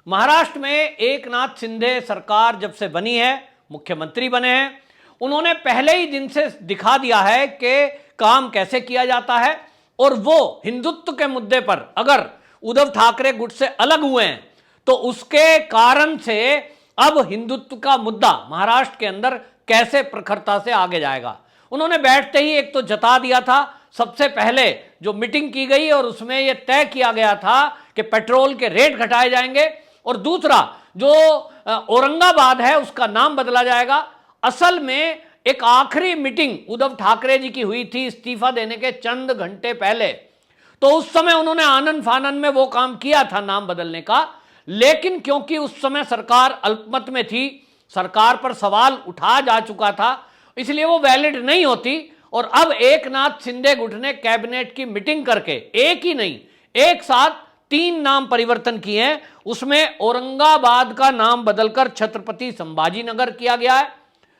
महाराष्ट्र में एक नाथ शिंदे सरकार जब से बनी है, मुख्यमंत्री बने हैं, उन्होंने पहले ही दिन से दिखा दिया है कि काम कैसे किया जाता है। और वो हिंदुत्व के मुद्दे पर अगर उद्धव ठाकरे गुट से अलग हुए हैं तो उसके कारण से अब हिंदुत्व का मुद्दा महाराष्ट्र के अंदर कैसे प्रखरता से आगे जाएगा। उन्होंने बैठते ही एक तो जता दिया था, सबसे पहले जो मीटिंग की गई और उसमें यह तय किया गया था कि पेट्रोल के रेट घटाए जाएंगे, और दूसरा जो औरंगाबाद है उसका नाम बदला जाएगा। असल में एक आखिरी मीटिंग उद्धव ठाकरे जी की हुई थी इस्तीफा देने के चंद घंटे पहले, तो उस समय उन्होंने आनंद फानन में वो काम किया था नाम बदलने का, लेकिन क्योंकि उस समय सरकार अल्पमत में थी, सरकार पर सवाल उठा जा चुका था, इसलिए वो वैलिड नहीं होती। और अब एक नाथ शिंदे गुट ने कैबिनेट की मीटिंग करके एक ही नहीं, एक साथ 3 नाम परिवर्तन किए हैं। उसमें औरंगाबाद का नाम बदलकर छत्रपति संभाजी नगर किया गया है,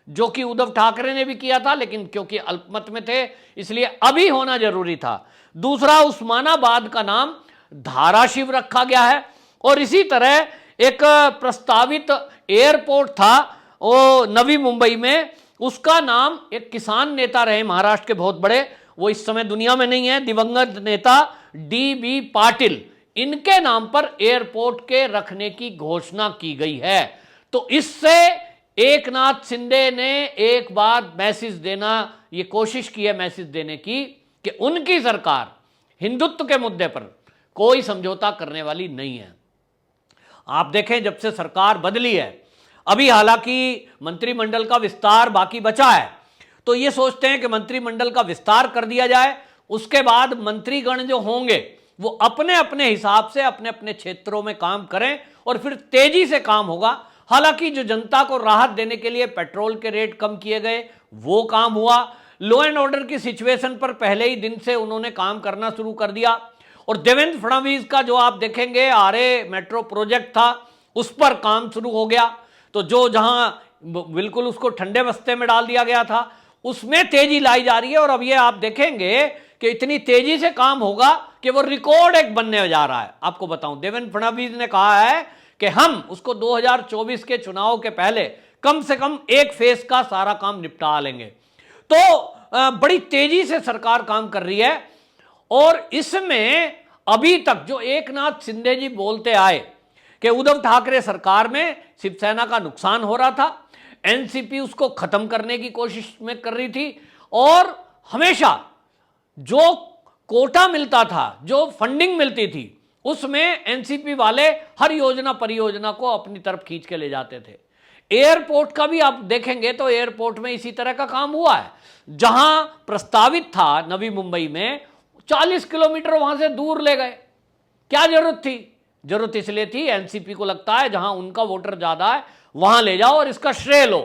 जो कि उद्धव ठाकरे ने भी किया था, लेकिन क्योंकि अल्पमत में थे इसलिए अभी होना जरूरी था। दूसरा, उस्मानाबाद का नाम धाराशिव रखा गया है। और इसी तरह एक प्रस्तावित एयरपोर्ट था वो नवी मुंबई में, उसका नाम एक किसान नेता रहे महाराष्ट्र के बहुत बड़े, वो इस समय दुनिया में नहीं है, दिवंगत नेता DB पाटिल, इनके नाम पर एयरपोर्ट के रखने की घोषणा की गई है। तो इससे एक नाथ शिंदे ने एक बार मैसेज देना, ये कोशिश की है मैसेज देने की कि उनकी सरकार हिंदुत्व के मुद्दे पर कोई समझौता करने वाली नहीं है। आप देखें जब से सरकार बदली है, अभी हालांकि मंत्रिमंडल का विस्तार बाकी बचा है, तो ये सोचते हैं कि मंत्रिमंडल का विस्तार कर दिया जाए, उसके बाद मंत्रीगण जो होंगे वो अपने अपने हिसाब से अपने अपने क्षेत्रों में काम करें और फिर तेजी से काम होगा। हालांकि जो जनता को राहत देने के लिए पेट्रोल के रेट कम किए गए वो काम हुआ, लॉ एंड ऑर्डर की सिचुएशन पर पहले ही दिन से उन्होंने काम करना शुरू कर दिया। और देवेंद्र फडणवीस का जो आप देखेंगे आरे मेट्रो प्रोजेक्ट था, उस पर काम शुरू हो गया। तो जो जहां बिल्कुल उसको ठंडे बस्ते में डाल दिया गया था उसमें तेजी लाई जा रही है। और अब ये आप देखेंगे कि इतनी तेजी से काम होगा कि वो रिकॉर्ड एक बनने जा रहा है। आपको बताऊं, देवेंद्र फडणवीस ने कहा है कि हम उसको 2024 के चुनाव के पहले कम से कम एक फेज का सारा काम निपटा लेंगे। तो बड़ी तेजी से सरकार काम कर रही है। और इसमें अभी तक जो एक नाथ शिंदे जी बोलते आए कि उद्धव ठाकरे सरकार में शिवसेना का नुकसान हो रहा था, एनसीपी उसको खत्म करने की कोशिश में कर रही थी, और हमेशा जो कोटा मिलता था, जो फंडिंग मिलती थी, उसमें एनसीपी वाले हर योजना परियोजना को अपनी तरफ खींच के ले जाते थे। एयरपोर्ट का भी आप देखेंगे तो एयरपोर्ट में इसी तरह का काम हुआ है। जहां प्रस्तावित था नवी मुंबई में, 40 किलोमीटर वहां से दूर ले गए। क्या जरूरत थी? जरूरत इसलिए थी एनसीपी को लगता है जहां उनका वोटर ज्यादा है वहां ले जाओ और इसका श्रेय लो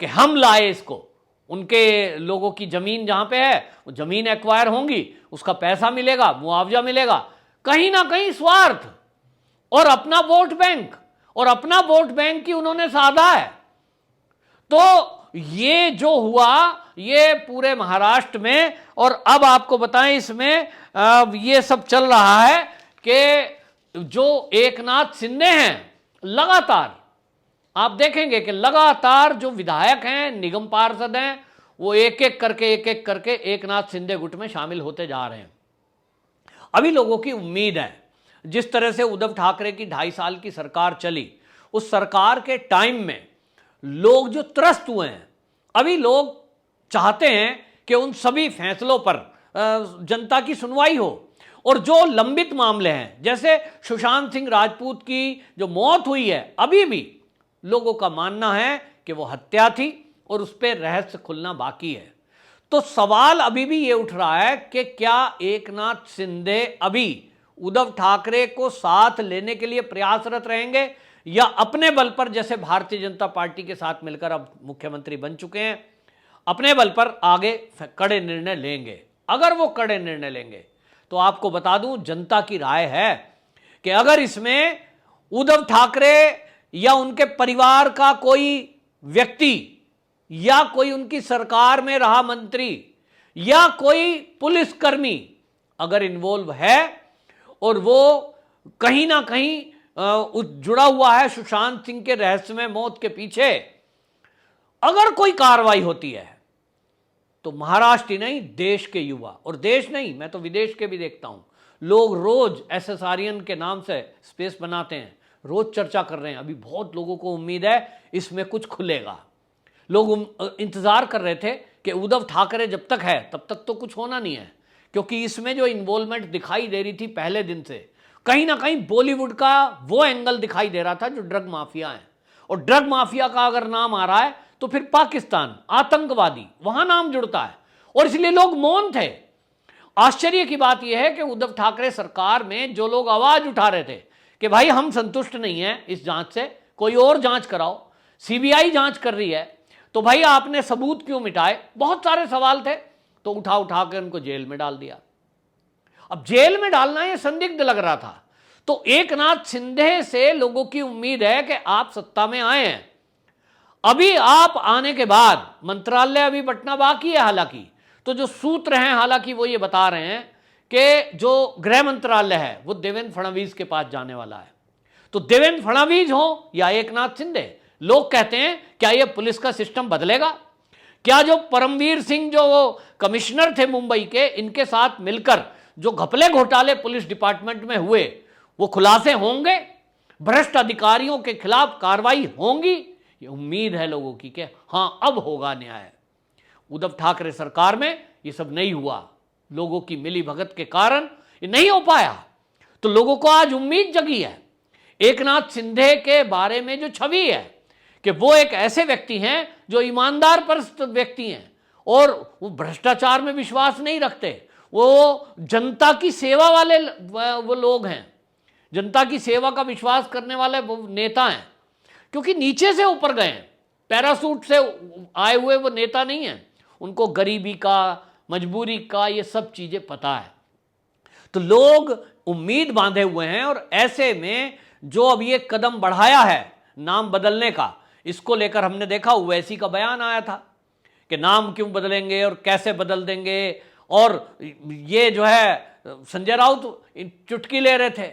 कि हम लाए इसको। उनके लोगों की जमीन जहां पे है वो जमीन एक्वायर होंगी, उसका पैसा मिलेगा, मुआवजा मिलेगा। कहीं ना कहीं स्वार्थ और अपना वोट बैंक, और अपना वोट बैंक की उन्होंने साधा है। तो ये जो हुआ ये पूरे महाराष्ट्र में, और अब आपको बताएं इसमें ये सब चल रहा है कि जो एक नाथ शिंदे हैं, लगातार आप देखेंगे कि लगातार जो विधायक हैं, निगम पार्षद हैं, वो एक एक करके एक नाथ शिंदे गुट में शामिल होते जा रहे हैं। अभी लोगों की उम्मीद है, जिस तरह से उद्धव ठाकरे की 2.5 साल की सरकार चली, उस सरकार के टाइम में लोग जो त्रस्त हुए हैं, अभी लोग चाहते हैं कि उन सभी फैसलों पर जनता की सुनवाई हो। और जो लंबित मामले हैं, जैसे सुशांत सिंह राजपूत की जो मौत हुई है, अभी भी लोगों का मानना है कि वो हत्या थी और उस पर रहस्य खुलना बाकी है। तो सवाल अभी भी ये उठ रहा है कि क्या एक नाथ शिंदे अभी उद्धव ठाकरे को साथ लेने के लिए प्रयासरत रहेंगे, या अपने बल पर, जैसे भारतीय जनता पार्टी के साथ मिलकर अब मुख्यमंत्री बन चुके हैं, अपने बल पर आगे कड़े निर्णय लेंगे। अगर वो कड़े निर्णय लेंगे तो आपको बता दूं, जनता की राय है कि अगर इसमें उद्धव ठाकरे या उनके परिवार का कोई व्यक्ति या कोई उनकी सरकार में रहा मंत्री या कोई पुलिसकर्मी अगर इन्वॉल्व है और वो कहीं ना कहीं जुड़ा हुआ है सुशांत सिंह के रहस्यमय मौत के पीछे, अगर कोई कार्रवाई होती है तो महाराष्ट्र ही नहीं देश के युवा, और देश नहीं मैं तो विदेश के भी देखता हूं, लोग रोज एसएसआरएन के नाम से स्पेस बनाते हैं, रोज चर्चा कर रहे हैं। अभी बहुत लोगों को उम्मीद है इसमें कुछ खुलेगा। लोग इंतजार कर रहे थे कि उद्धव ठाकरे जब तक है तब तक तो कुछ होना नहीं है, क्योंकि इसमें जो इन्वॉल्वमेंट दिखाई दे रही थी पहले दिन से, कहीं ना कहीं बॉलीवुड का वो एंगल दिखाई दे रहा था जो ड्रग माफिया है। और ड्रग माफिया का अगर नाम आ रहा है तो फिर पाकिस्तान, आतंकवादी, वहां नाम जुड़ता है, और इसलिए लोग मौन थे। आश्चर्य की बात यह है कि उद्धव ठाकरे सरकार में जो लोग आवाज उठा रहे थे कि भाई हम संतुष्ट नहीं हैं इस जांच से, कोई और जांच कराओ, सीबीआई जांच कर रही है तो भाई आपने सबूत क्यों मिटाए, बहुत सारे सवाल थे, तो उठा उठा के उनको जेल में डाल दिया। अब जेल में डालना यह संदिग्ध लग रहा था, तो एकनाथ शिंदे से लोगों की उम्मीद है कि आप सत्ता में आए हैं, अभी आप आने के बाद मंत्रालय अभी बंटना बाकी है हालांकि, तो जो सूत्र हैं हालांकि वो ये बता रहे हैं कि जो गृह मंत्रालय है वो देवेंद्र फडणवीस के पास जाने वाला है। तो देवेंद्र फडणवीस हो या एकनाथ शिंदे, लोग कहते हैं क्या ये पुलिस का सिस्टम बदलेगा? क्या जो परमवीर सिंह जो वो कमिश्नर थे मुंबई के, इनके साथ मिलकर जो घपले घोटाले पुलिस डिपार्टमेंट में हुए वो खुलासे होंगे? भ्रष्ट अधिकारियों के खिलाफ कार्रवाई होंगी? ये उम्मीद है लोगों की कि हां अब होगा न्याय। उद्धव ठाकरे सरकार में ये सब नहीं हुआ, लोगों की मिली भगत के कारण ये नहीं हो पाया, तो लोगों को आज उम्मीद जगी है। एकनाथ शिंदे के बारे में जो छवि है कि वो एक ऐसे व्यक्ति हैं जो ईमानदार परस्त व्यक्ति हैं और वो भ्रष्टाचार में विश्वास नहीं रखते, वो जनता की सेवा वाले वो लोग हैं, जनता की सेवा का विश्वास करने वाले वो नेता हैं, क्योंकि नीचे से ऊपर गए हैं, पैरासूट से आए हुए वो नेता नहीं हैं, उनको गरीबी का, मजबूरी का ये सब चीजें पता है। तो लोग उम्मीद बांधे हुए हैं, और ऐसे में जो अब ये कदम बढ़ाया है नाम बदलने का, इसको लेकर हमने देखा ओवैसी का बयान आया था कि नाम क्यों बदलेंगे और कैसे बदल देंगे, और ये जो है संजय राउत चुटकी ले रहे थे।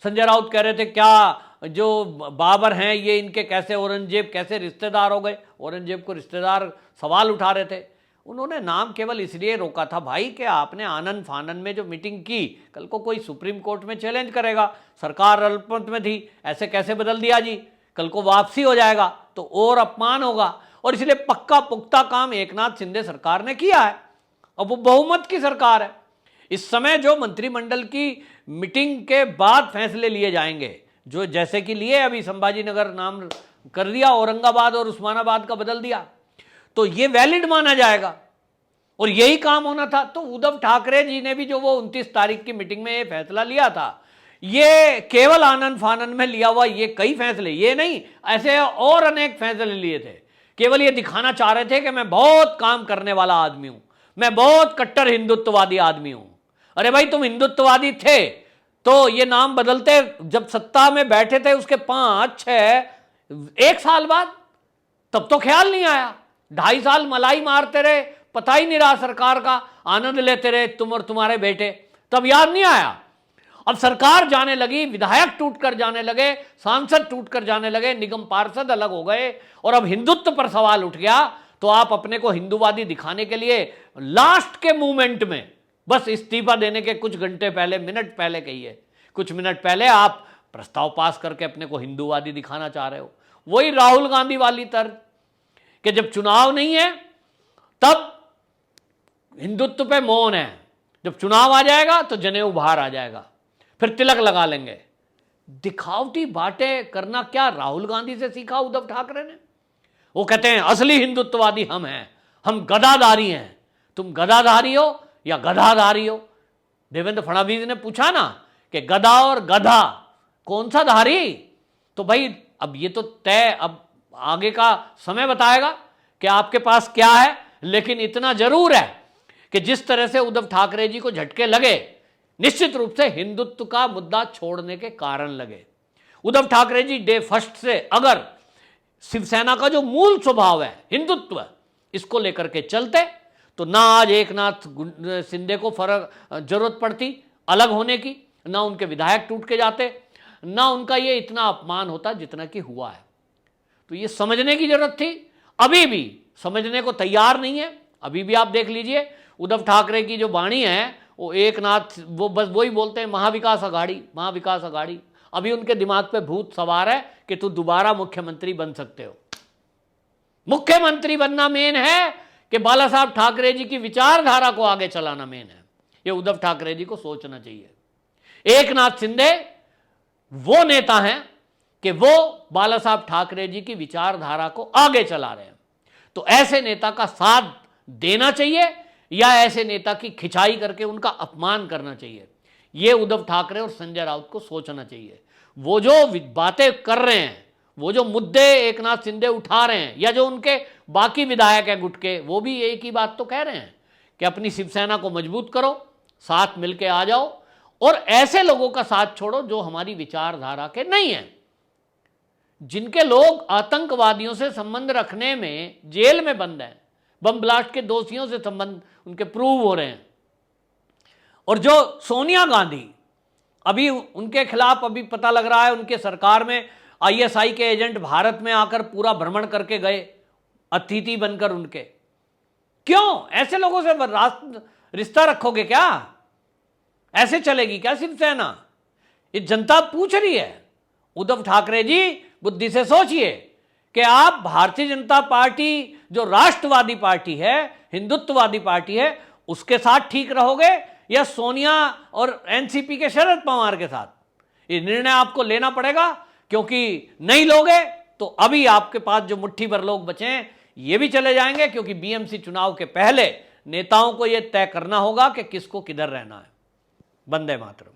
संजय राउत कह रहे थे क्या जो बाबर हैं ये इनके कैसे औरंगजेब कैसे रिश्तेदार हो गए, औरंगजेब को रिश्तेदार सवाल उठा रहे थे। उन्होंने नाम केवल इसलिए रोका था भाई कि आपने आनन फानन में जो मीटिंग की, कल को कोई सुप्रीम कोर्ट में चैलेंज करेगा, सरकार अल्पमत में थी, ऐसे कैसे बदल दिया जी, कल को वापसी हो जाएगा तो और अपमान होगा, और इसलिए पक्का पुख्ता काम एकनाथ शिंदे सरकार ने किया है। अब वो बहुमत की सरकार है। इस समय जो मंत्रिमंडल की मीटिंग के बाद फैसले लिए जाएंगे, जो जैसे कि लिए अभी संभाजी नगर नाम कर दिया, औरंगाबाद और उस्मानाबाद का बदल दिया, तो ये वैलिड माना जाएगा और यही काम होना था। तो उद्धव ठाकरे जी ने भी जो वो 29 तारीख की मीटिंग में ये फैसला लिया था, ये केवल आनंद फानन में लिया हुआ ये कई फैसले, ये नहीं ऐसे और अनेक फैसले लिए थे, केवल ये दिखाना चाह रहे थे कि मैं बहुत काम करने वाला आदमी हूं, मैं बहुत कट्टर हिंदुत्ववादी आदमी हूं। अरे भाई तुम हिंदुत्ववादी थे तो ये नाम बदलते, जब सत्ता में बैठे थे उसके 1 साल बाद, तब तो ख्याल नहीं आया। 2.5 साल मलाई मारते रहे, पता ही नहीं रहा सरकार का, आनंद लेते रहे तुम और तुम्हारे बेटे, तब याद नहीं आया। अब सरकार जाने लगी, विधायक टूटकर जाने लगे, सांसद टूटकर जाने लगे, निगम पार्षद अलग हो गए, और अब हिंदुत्व पर सवाल उठ गया, तो आप अपने को हिंदूवादी दिखाने के लिए लास्ट के मूवमेंट में, बस इस्तीफा देने के कुछ घंटे पहले, मिनट पहले कहिए, कुछ मिनट पहले आप प्रस्ताव पास करके अपने को हिंदूवादी दिखाना चाह रहे हो। वही राहुल गांधी वाली तर्ज कि जब चुनाव नहीं है तब हिंदुत्व पे मौन है, जब चुनाव आ जाएगा तो जनेऊ बाहर आ जाएगा, फिर तिलक लगा लेंगे। दिखावटी बातें करना क्या राहुल गांधी से सीखा उद्धव ठाकरे ने? वो कहते हैं असली हिंदुत्ववादी हम हैं, हम गदाधारी हैं। तुम गदाधारी हो या गधाधारी हो? देवेंद्र फडणवीस ने पूछा ना कि गदा और गधा कौन सा धारी? तो भाई अब ये तो तय, अब आगे का समय बताएगा कि आपके पास क्या है, लेकिन इतना जरूर है कि जिस तरह से उद्धव ठाकरे जी को झटके लगे, निश्चित रूप से हिंदुत्व का मुद्दा छोड़ने के कारण लगे। उद्धव ठाकरे जी डे फर्स्ट से अगर शिवसेना का जो मूल स्वभाव है हिंदुत्व, इसको लेकर के चलते, तो ना आज एकनाथ शिंदे को जरूरत पड़ती अलग होने की, ना उनके विधायक टूट के जाते, ना उनका ये इतना अपमान होता जितना कि हुआ है। तो ये समझने की जरूरत थी, अभी भी समझने को तैयार नहीं है। अभी भी आप देख लीजिए उद्धव ठाकरे की जो वाणी है, वो एक नाथ, वो बस वही बोलते हैं महाविकास अघाड़ी, महाविकास अघाड़ी। अभी उनके दिमाग पे भूत सवार है कि तू दोबारा मुख्यमंत्री बन सकते हो। मुख्यमंत्री बनना मेन है कि बाला साहब ठाकरे जी की विचारधारा को आगे चलाना मेन है। ये उद्धव ठाकरे जी को सोचना चाहिए। एक नाथ शिंदे वो नेता हैं कि वो बाला साहब ठाकरे जी की विचारधारा को आगे चला रहे हैं। तो ऐसे नेता का साथ देना चाहिए या ऐसे नेता की खिंचाई करके उनका अपमान करना चाहिए, ये उद्धव ठाकरे और संजय राउत को सोचना चाहिए। वो जो बातें कर रहे हैं, वो जो मुद्दे एक नाथ शिंदे उठा रहे हैं, या जो उनके बाकी विधायक हैं गुट के, वो भी एक ही बात तो कह रहे हैं कि अपनी शिवसेना को मजबूत करो, साथ मिलके आ जाओ और ऐसे लोगों का साथ छोड़ो जो हमारी विचारधारा के नहीं है, जिनके लोग आतंकवादियों से संबंध रखने में जेल में बंद हैं, बम ब्लास्ट के दोषियों से संबंध उनके प्रूव हो रहे हैं। और जो सोनिया गांधी, अभी उनके खिलाफ अभी पता लग रहा है उनके सरकार में आईएसआई के एजेंट भारत में आकर पूरा भ्रमण करके गए, अतिथि बनकर उनके। क्यों ऐसे लोगों से रिश्ता रखोगे क्या? ऐसे चलेगी क्या शिवसेना? ये जनता पूछ रही है। उद्धव ठाकरे जी बुद्धि से सोचिए कि आप भारतीय जनता पार्टी जो राष्ट्रवादी पार्टी है, हिंदुत्ववादी पार्टी है, उसके साथ ठीक रहोगे या सोनिया और एनसीपी के शरद पवार के साथ? ये निर्णय आपको लेना पड़ेगा, क्योंकि नहीं लोगे तो अभी आपके पास जो मुट्ठी भर लोग बचे हैं ये भी चले जाएंगे, क्योंकि बीएमसी चुनाव के पहले नेताओं को यह तय करना होगा कि किसको किधर रहना है। वंदे मातरम।